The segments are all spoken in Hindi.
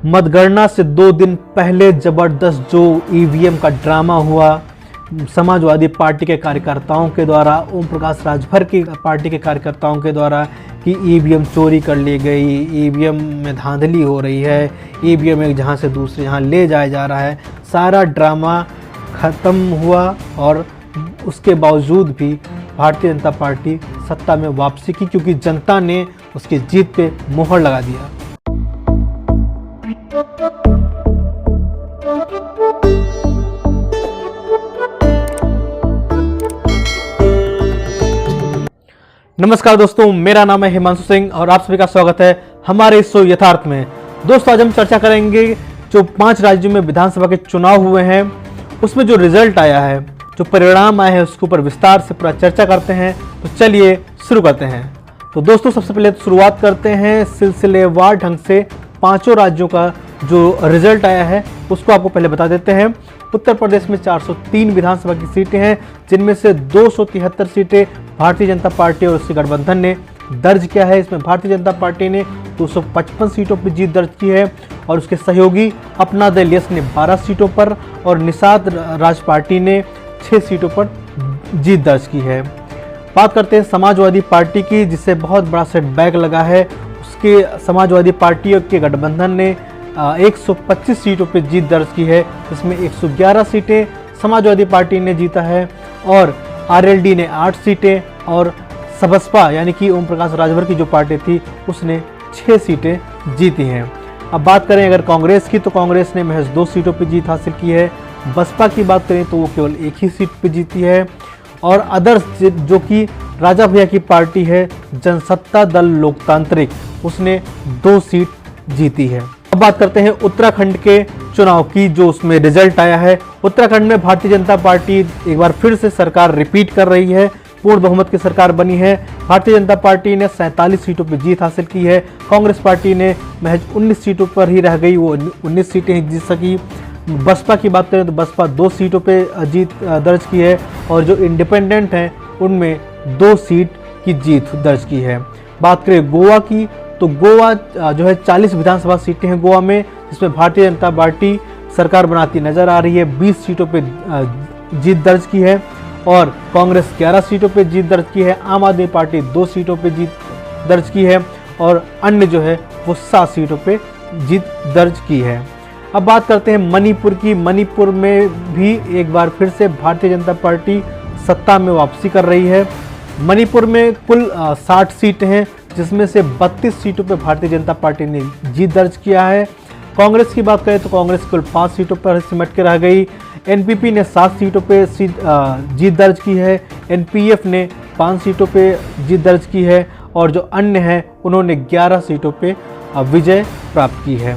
मतगणना से 2 दिन पहले जबरदस्त जो ईवीएम का ड्रामा हुआ समाजवादी पार्टी के कार्यकर्ताओं के द्वारा, ओम प्रकाश राजभर की पार्टी के कार्यकर्ताओं के द्वारा कि ईवीएम चोरी कर ली गई, ईवीएम में धांधली हो रही है, ईवीएम एक जहां से दूसरे जहां ले जाया जा रहा है, सारा ड्रामा ख़त्म हुआ और उसके बावजूद भी भारतीय जनता पार्टी सत्ता में वापसी की, क्योंकि जनता ने उसकी जीत पे मोहर लगा दिया। नमस्कार दोस्तों, मेरा नाम है हिमांशु सिंह और आप सभी का स्वागत है हमारे इस शो यथार्थ में। दोस्तों, आज हम चर्चा करेंगे जो 5 राज्यों में विधानसभा के चुनाव हुए हैं, उसमें जो रिजल्ट आया है, जो परिणाम आए हैं, उसके ऊपर विस्तार से पूरा चर्चा करते हैं। तो चलिए शुरू करते हैं। तो दोस्तों, सबसे पहले तो शुरुआत करते हैं सिलसिलेवार ढंग से 5 राज्यों का जो रिजल्ट आया है उसको आपको पहले बता देते हैं। उत्तर प्रदेश में 403 विधानसभा की सीटें हैं, जिनमें से 273 सीटें भारतीय जनता पार्टी और उसके गठबंधन ने दर्ज किया है। इसमें भारतीय जनता पार्टी ने 255 सीटों पर जीत दर्ज की है और उसके सहयोगी अपना दल यस ने 12 सीटों पर और निषाद राज पार्टी ने 6 सीटों पर जीत दर्ज की है। बात करते हैं समाजवादी पार्टी की, जिससे बहुत बड़ा सेटबैक लगा है। उसके समाजवादी पार्टी के गठबंधन ने 125 सीटों पर जीत दर्ज की है, जिसमें 111 सीटें समाजवादी पार्टी ने जीता है और आरएलडी ने 8 सीटें और सबसपा यानी कि ओम प्रकाश राजभर की जो पार्टी थी उसने 6 सीटें जीती हैं। अब बात करें अगर कांग्रेस की, तो कांग्रेस ने महज 2 सीटों पर जीत हासिल की है। बसपा की बात करें तो वो केवल 1 ही सीट पर जीती है और अदर्स जो कि राजा भैया की पार्टी है जनसत्ता दल लोकतांत्रिक, उसने 2 सीट जीती है। अब बात करते हैं उत्तराखंड के चुनाव की, जो उसमें रिजल्ट आया है। उत्तराखंड में भारतीय जनता पार्टी एक बार फिर से सरकार रिपीट कर रही है, पूर्ण बहुमत की सरकार बनी है। भारतीय जनता पार्टी ने 47 सीटों पर जीत हासिल की है। कांग्रेस पार्टी ने महज 19 सीटों पर ही रह गई, वो 19 सीटें ही जीत सकी। बसपा की बात करें तो बसपा 2 सीटों पे जीत दर्ज की है और जो इंडिपेंडेंट हैं उनमें 2 सीट की जीत दर्ज की है। बात करें गोवा की, तो गोवा जो है 40 विधानसभा सीटें हैं गोवा में, जिसमें भारतीय जनता पार्टी सरकार बनाती नजर आ रही है। 20 सीटों पे जीत दर्ज की है और कांग्रेस 11 सीटों पे जीत दर्ज की है। आम आदमी पार्टी 2 सीटों पे जीत दर्ज की है और अन्य जो है वो 7 सीटों पे जीत दर्ज की है। अब बात करते हैं मणिपुर की। मणिपुर में भी एक बार फिर से भारतीय जनता पार्टी सत्ता में वापसी कर रही है। मणिपुर में कुल 60 सीटें हैं, जिसमें से 32 सीटों पे भारतीय जनता पार्टी ने जीत दर्ज किया है। कांग्रेस की बात करें तो कांग्रेस कुल 5 सीटों पर सिमट के रह गई। एनपीपी ने 7 सीटों पे जीत दर्ज की है। एनपीएफ ने 5 सीटों पे जीत दर्ज की है और जो अन्य हैं उन्होंने 11 सीटों पे विजय प्राप्त की है।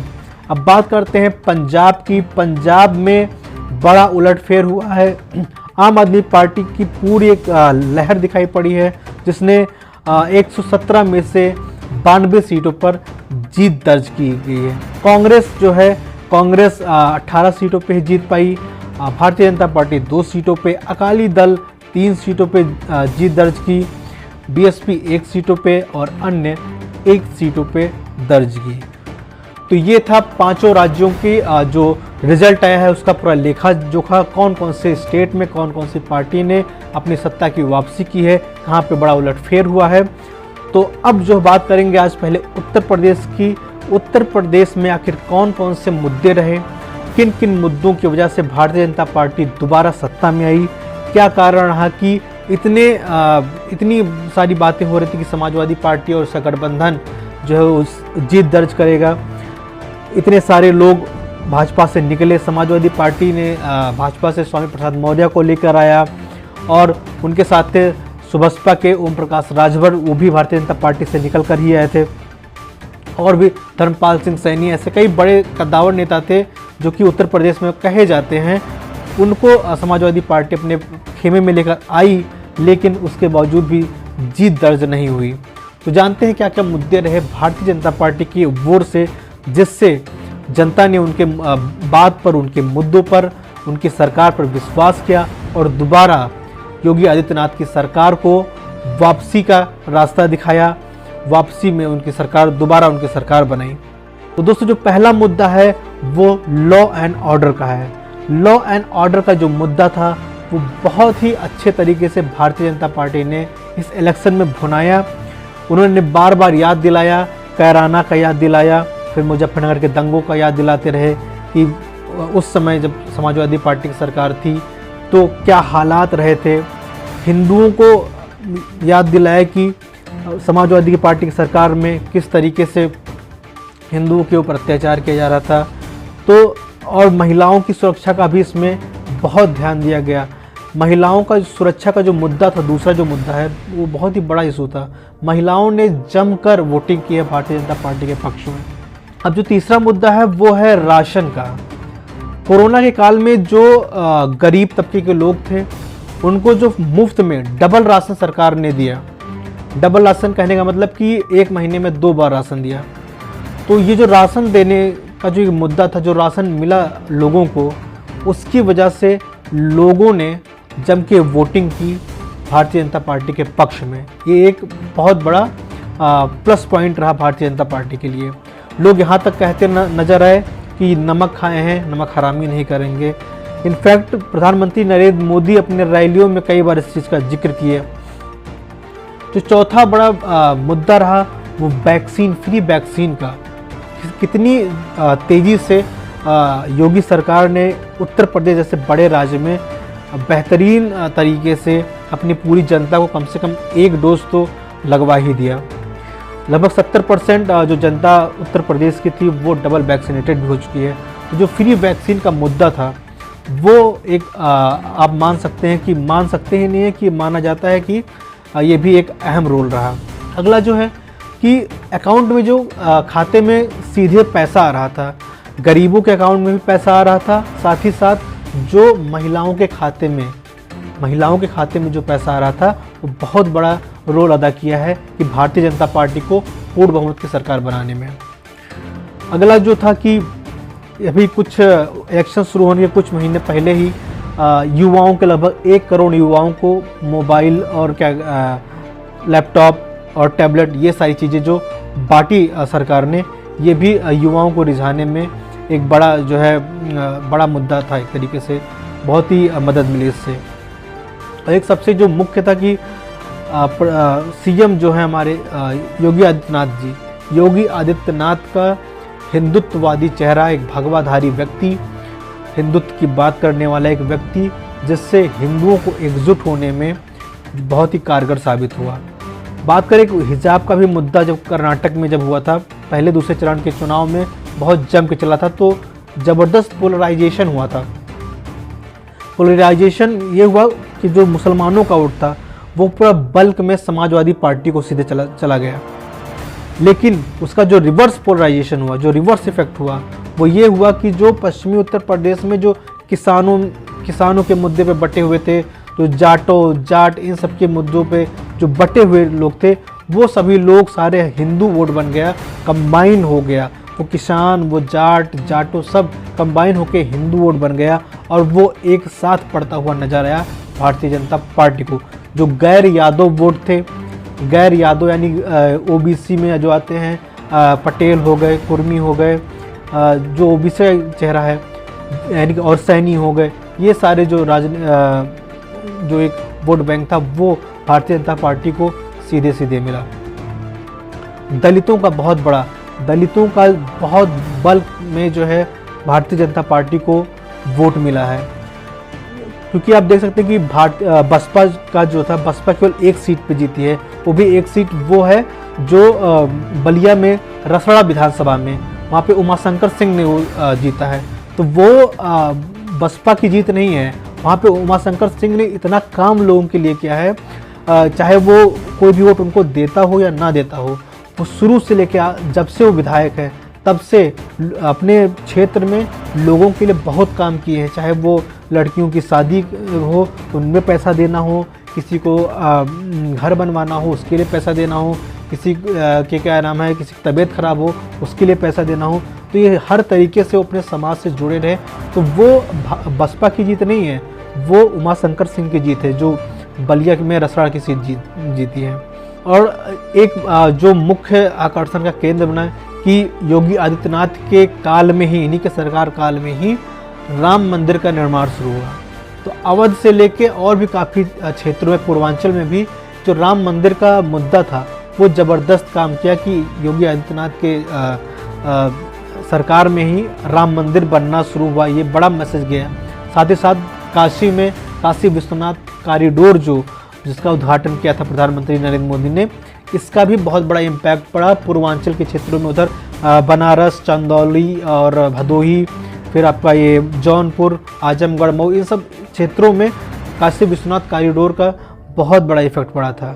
अब बात करते हैं पंजाब की। पंजाब में बड़ा उलटफेर हुआ है। आम आदमी पार्टी की पूरी एक लहर दिखाई पड़ी है, जिसने 117 में से 92 सीटों पर जीत दर्ज की गई है। कांग्रेस जो है, कांग्रेस 18 सीटों पे ही जीत पाई। भारतीय जनता पार्टी 2 सीटों पे, अकाली दल 3 सीटों पे जीत दर्ज की, बीएसपी 1 सीटों पे और अन्य 1 सीटों पे दर्ज की। तो ये था 5 राज्यों की जो रिजल्ट आया है उसका पूरा लेखा जोखा, कौन कौन से स्टेट में कौन कौन सी पार्टी ने अपनी सत्ता की वापसी की है, कहाँ पे बड़ा उलटफेर हुआ है। तो अब जो बात करेंगे आज पहले उत्तर प्रदेश की। उत्तर प्रदेश में आखिर कौन कौन से मुद्दे रहे, किन किन मुद्दों की वजह से भारतीय जनता पार्टी दोबारा सत्ता में आई, क्या कारण रहा कि इतनी सारी बातें हो रही थी कि समाजवादी पार्टी और उसका गठबंधन जो है उस जीत दर्ज करेगा। इतने सारे लोग भाजपा से निकले, समाजवादी पार्टी ने भाजपा से स्वामी प्रसाद मौर्य को लेकर आया और उनके साथ थे सुबसपा के ओम प्रकाश राजभर, वो भी भारतीय जनता पार्टी से निकल कर ही आए थे। और भी धर्मपाल सिंह सैनी, ऐसे कई बड़े कद्दावर नेता थे जो कि उत्तर प्रदेश में कहे जाते हैं। उनको समाजवादी पार्टी अपने खेमे में लेकर आई, लेकिन उसके बावजूद भी जीत दर्ज नहीं हुई। तो जानते हैं क्या क्या मुद्दे रहे भारतीय जनता पार्टी की ओर से, जिससे जनता ने उनके बात पर, उनके मुद्दों पर, उनकी सरकार पर विश्वास किया और दोबारा योगी आदित्यनाथ की सरकार को वापसी का रास्ता दिखाया। वापसी में उनकी सरकार, दोबारा उनकी सरकार बनाई। तो दोस्तों जो पहला मुद्दा है वो लॉ एंड ऑर्डर का है। लॉ एंड ऑर्डर का जो मुद्दा था वो बहुत ही अच्छे तरीके से भारतीय जनता पार्टी ने इस इलेक्शन में भुनाया। उन्होंने बार बार याद दिलाया, कैराना का याद दिलाया, फिर मुजफ्फरनगर के दंगों का याद दिलाते रहे कि उस समय जब समाजवादी पार्टी की सरकार थी तो क्या हालात रहे थे। हिंदुओं को याद दिलाया कि समाजवादी पार्टी की सरकार में किस तरीके से हिंदुओं के ऊपर अत्याचार किया जा रहा था। तो और महिलाओं की सुरक्षा का भी इसमें बहुत ध्यान दिया गया। महिलाओं का सुरक्षा का जो मुद्दा था, दूसरा जो मुद्दा है, वो बहुत ही बड़ा इशू था। महिलाओं ने जमकर वोटिंग की है भारतीय जनता पार्टी के पक्ष में। अब जो तीसरा मुद्दा है वो है राशन का। कोरोना के काल में जो गरीब तबके के लोग थे उनको जो मुफ्त में डबल राशन सरकार ने दिया। डबल राशन कहने का मतलब कि एक महीने में 2 बार राशन दिया। तो ये जो राशन देने का जो मुद्दा था, जो राशन मिला लोगों को, उसकी वजह से लोगों ने जम के वोटिंग की भारतीय जनता पार्टी के पक्ष में। ये एक बहुत बड़ा प्लस पॉइंट रहा भारतीय जनता पार्टी के लिए। लोग यहाँ तक कहते नजर आए कि नमक खाए हैं, नमक हरामी नहीं करेंगे। इनफैक्ट प्रधानमंत्री नरेंद्र मोदी अपने रैलियों में कई बार इस चीज़ का जिक्र किए। जो चौथा बड़ा मुद्दा रहा वो वैक्सीन, फ्री वैक्सीन का। कितनी तेज़ी से योगी सरकार ने उत्तर प्रदेश जैसे बड़े राज्य में बेहतरीन तरीके से अपनी पूरी जनता को कम से कम 1 डोज तो लगवा ही दिया। लगभग 70% जो जनता उत्तर प्रदेश की थी वो डबल वैक्सीनेटेड भी हो चुकी है। तो जो फ्री वैक्सीन का मुद्दा था वो एक आप मान सकते हैं कि मान सकते ही नहीं है कि माना जाता है कि ये भी एक अहम रोल रहा। अगला जो है कि अकाउंट में जो खाते में सीधे पैसा आ रहा था, गरीबों के अकाउंट में भी पैसा आ रहा था, साथ ही साथ जो महिलाओं के खाते में जो पैसा आ रहा था वो बहुत बड़ा रोल अदा किया है कि भारतीय जनता पार्टी को पूर्ण बहुमत की सरकार बनाने में। अगला जो था कि अभी कुछ इलेक्शन शुरू होने के कुछ महीने पहले ही युवाओं के लगभग 1 करोड़ युवाओं को मोबाइल और लैपटॉप और टैबलेट, ये सारी चीज़ें जो बांटी सरकार ने, ये भी युवाओं को रिझाने में एक बड़ा जो है बड़ा मुद्दा था। एक तरीके से बहुत ही मदद मिली इससे। और एक सबसे जो मुख्य था कि सीएम जो है हमारे योगी आदित्यनाथ का हिंदुत्ववादी चेहरा, एक भगवाधारी व्यक्ति, हिंदुत्व की बात करने वाला एक व्यक्ति, जिससे हिंदुओं को एकजुट होने में बहुत ही कारगर साबित हुआ। बात करें हिजाब का भी मुद्दा, जब कर्नाटक में जब हुआ था पहले दूसरे चरण के चुनाव में बहुत जम के चला था, तो ज़बरदस्त पोलराइजेशन हुआ था। पोलराइजेशन ये हुआ कि जो मुसलमानों का वोट था वो पूरा बल्क में समाजवादी पार्टी को सीधे चला गया। लेकिन उसका जो रिवर्स पोलराइजेशन हुआ, जो रिवर्स इफेक्ट हुआ, वो ये हुआ कि जो पश्चिमी उत्तर प्रदेश में जो किसानों के मुद्दे पे बटे हुए थे, जो जाट इन सब के मुद्दों पे जो बटे हुए लोग थे, वो सभी लोग सारे हिंदू वोट बन गया, कंबाइन हो गया। वो किसान, वो जाटो सब कंबाइन होके हिंदू वोट बन गया और वो एक साथ पड़ता हुआ नजर आया भारतीय जनता पार्टी को। जो गैर यादव वोट थे, गैर यादव यानी ओबीसी में जो आते हैं, पटेल हो गए, कुर्मी हो गए, जो ओबीसी चेहरा है यानी और सैनी हो गए, ये सारे जो जो एक वोट बैंक था वो भारतीय जनता पार्टी को सीधे मिला। दलितों का बहुत बल्क में जो है भारतीय जनता पार्टी को वोट मिला है। क्योंकि आप देख सकते हैं कि बसपा का जो था, बसपा केवल 1 सीट पे जीती है, वो भी 1 सीट वो है जो बलिया में रसड़ा विधानसभा में, वहाँ पे उमाशंकर सिंह ने वो जीता है। तो वो बसपा की जीत नहीं है, वहाँ पे उमाशंकर सिंह ने इतना काम लोगों के लिए किया है, चाहे वो कोई भी वोट उनको देता हो या ना देता हो, वो शुरू से लेके जब से वो विधायक है तब से अपने क्षेत्र में लोगों के लिए बहुत काम किए हैं। चाहे वो लड़कियों की शादी हो उनमें पैसा देना हो, किसी को घर बनवाना हो उसके लिए पैसा देना हो, किसी के क्या नाम है, किसी की तबीयत खराब हो उसके लिए पैसा देना हो, तो ये हर तरीके से वो अपने समाज से जुड़े रहे। तो वो बसपा की जीत नहीं है, वो उमाशंकर सिंह की जीत है जो बलिया में रसड़ा की सीट जीती है। और एक जो मुख्य आकर्षण का केंद्र बना है कि योगी आदित्यनाथ के काल में ही, इन्हीं के सरकार काल में ही राम मंदिर का निर्माण शुरू हुआ। तो अवध से लेके और भी काफ़ी क्षेत्रों में, पूर्वांचल में भी जो राम मंदिर का मुद्दा था वो ज़बरदस्त काम किया कि योगी आदित्यनाथ के सरकार में ही राम मंदिर बनना शुरू हुआ। ये बड़ा मैसेज गया। साथ ही साथ काशी में काशी विश्वनाथ कॉरिडोर जिसका उद्घाटन किया था प्रधानमंत्री नरेंद्र मोदी ने, इसका भी बहुत बड़ा इम्पैक्ट पड़ा पूर्वांचल के क्षेत्रों में। उधर बनारस, चंदौली और भदोही, फिर आपका ये जौनपुर, आजमगढ़, मऊ, इन सब क्षेत्रों में काशी विश्वनाथ कॉरिडोर का बहुत बड़ा इफेक्ट पड़ा था।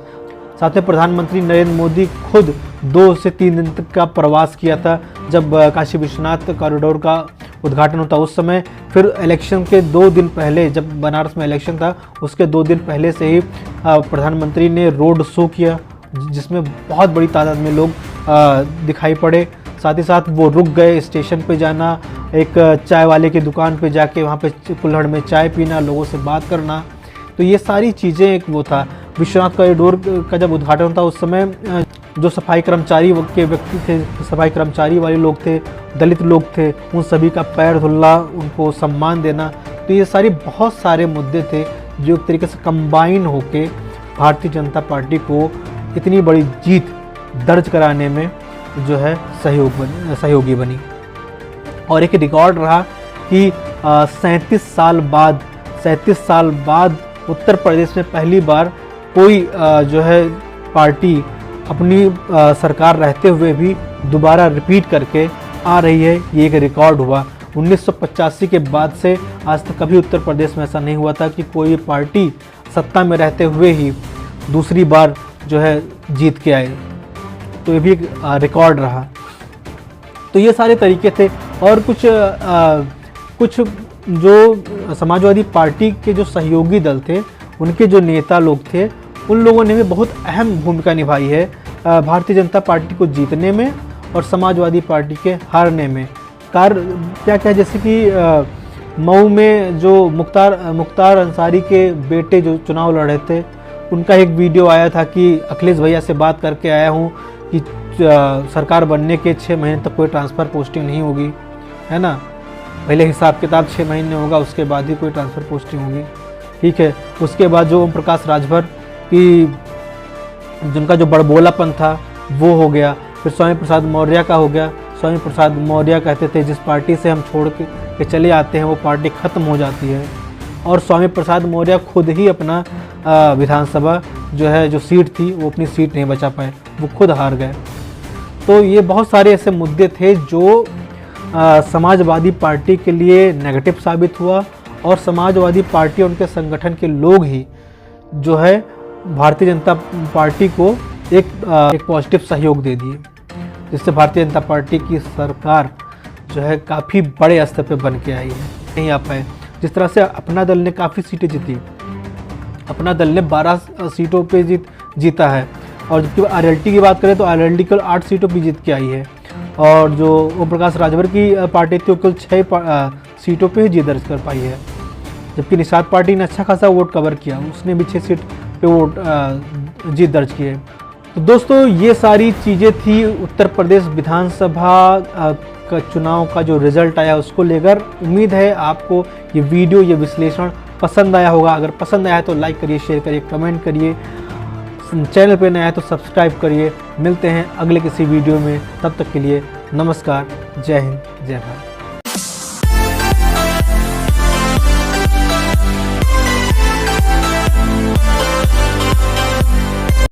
साथ में प्रधानमंत्री नरेंद्र मोदी खुद 2 से 3 दिन तक का प्रवास किया था जब काशी विश्वनाथ कॉरिडोर का उद्घाटन होता उस समय। फिर इलेक्शन के 2 दिन पहले, जब बनारस में इलेक्शन था उसके 2 दिन पहले से ही प्रधानमंत्री ने रोड शो किया, जिसमें बहुत बड़ी तादाद में लोग दिखाई पड़े। साथ ही साथ वो रुक गए स्टेशन पे जाना, एक चाय वाले की दुकान पे जाके वहाँ पे कुल्हड़ में चाय पीना, लोगों से बात करना। तो ये सारी चीज़ें एक वो था। विश्वनाथ कॉरिडोर का जब उद्घाटन था उस समय जो सफाई कर्मचारी के व्यक्ति थे, सफाई कर्मचारी वाले लोग थे, दलित लोग थे, उन सभी का पैर धुलना, उनको सम्मान देना। तो ये सारी बहुत सारे मुद्दे थे जो एक तरीके से कंबाइन होके भारतीय जनता पार्टी को इतनी बड़ी जीत दर्ज कराने में जो है सहयोगी बनी। और एक रिकॉर्ड रहा कि 37 साल बाद उत्तर प्रदेश में पहली बार कोई जो है पार्टी अपनी सरकार रहते हुए भी दोबारा रिपीट करके आ रही है। ये एक रिकॉर्ड हुआ। 1985 के बाद से आज तक कभी उत्तर प्रदेश में ऐसा नहीं हुआ था कि कोई पार्टी सत्ता में रहते हुए ही दूसरी बार जो है जीत के आए। तो ये भी एक रिकॉर्ड रहा। तो ये सारे तरीके थे। और कुछ जो समाजवादी पार्टी के जो सहयोगी दल थे, उनके जो नेता लोग थे, उन लोगों ने भी बहुत अहम भूमिका निभाई है भारतीय जनता पार्टी को जीतने में और समाजवादी पार्टी के हारने में। क्या क्या जैसे कि मऊ में जो मुख्तार अंसारी के बेटे जो चुनाव लड़ रहे थे, उनका एक वीडियो आया था कि अखिलेश भैया से बात करके आया हूँ कि सरकार बनने के 6 महीने तक कोई ट्रांसफ़र पोस्टिंग नहीं होगी, है ना। पहले हिसाब किताब 6 महीने होगा, उसके बाद ही कोई ट्रांसफ़र पोस्टिंग होगी, ठीक है। उसके बाद जो ओम प्रकाश राजभर की जिनका जो बड़बोलापन था वो हो गया। फिर स्वामी प्रसाद मौर्य का हो गया। स्वामी प्रसाद मौर्य कहते थे जिस पार्टी से हम छोड़ के चले आते हैं वो पार्टी ख़त्म हो जाती है। और स्वामी प्रसाद मौर्य खुद ही अपना विधानसभा जो सीट थी वो अपनी सीट नहीं बचा पाए, वो खुद हार गए। तो ये बहुत सारे ऐसे मुद्दे थे जो समाजवादी पार्टी के लिए नेगेटिव साबित हुआ और समाजवादी पार्टी और उनके संगठन के लोग ही जो है भारतीय जनता पार्टी को एक पॉजिटिव सहयोग दे दिए, जिससे भारतीय जनता पार्टी की सरकार जो है काफ़ी बड़े स्तर पे बन के आई है। नहीं आ पाए। जिस तरह से अपना दल ने काफ़ी सीटें जीती, अपना दल ने 12 सीटों पे जीता है। और जबकि आरएलटी की बात करें तो आरएलटी केवल 8 सीटों पे जीत के आई है। और जो ओम प्रकाश राजभर की पार्टी थी वो केवल 6 सीटों पे ही जीत दर्ज कर पाई है। जबकि निषाद पार्टी ने अच्छा खासा वोट कवर किया, उसने भी 6 सीट पे वोट जीत दर्ज किए। तो दोस्तों ये सारी चीज़ें थी उत्तर प्रदेश विधानसभा का चुनाव का जो रिजल्ट आया उसको लेकर। उम्मीद है आपको ये वीडियो, ये विश्लेषण पसंद आया होगा। अगर पसंद आया है तो लाइक करिए, शेयर करिए, कमेंट करिए। चैनल पे नया है तो सब्सक्राइब करिए। मिलते हैं अगले किसी वीडियो में, तब तक के लिए नमस्कार। जय हिंद, जय भारत।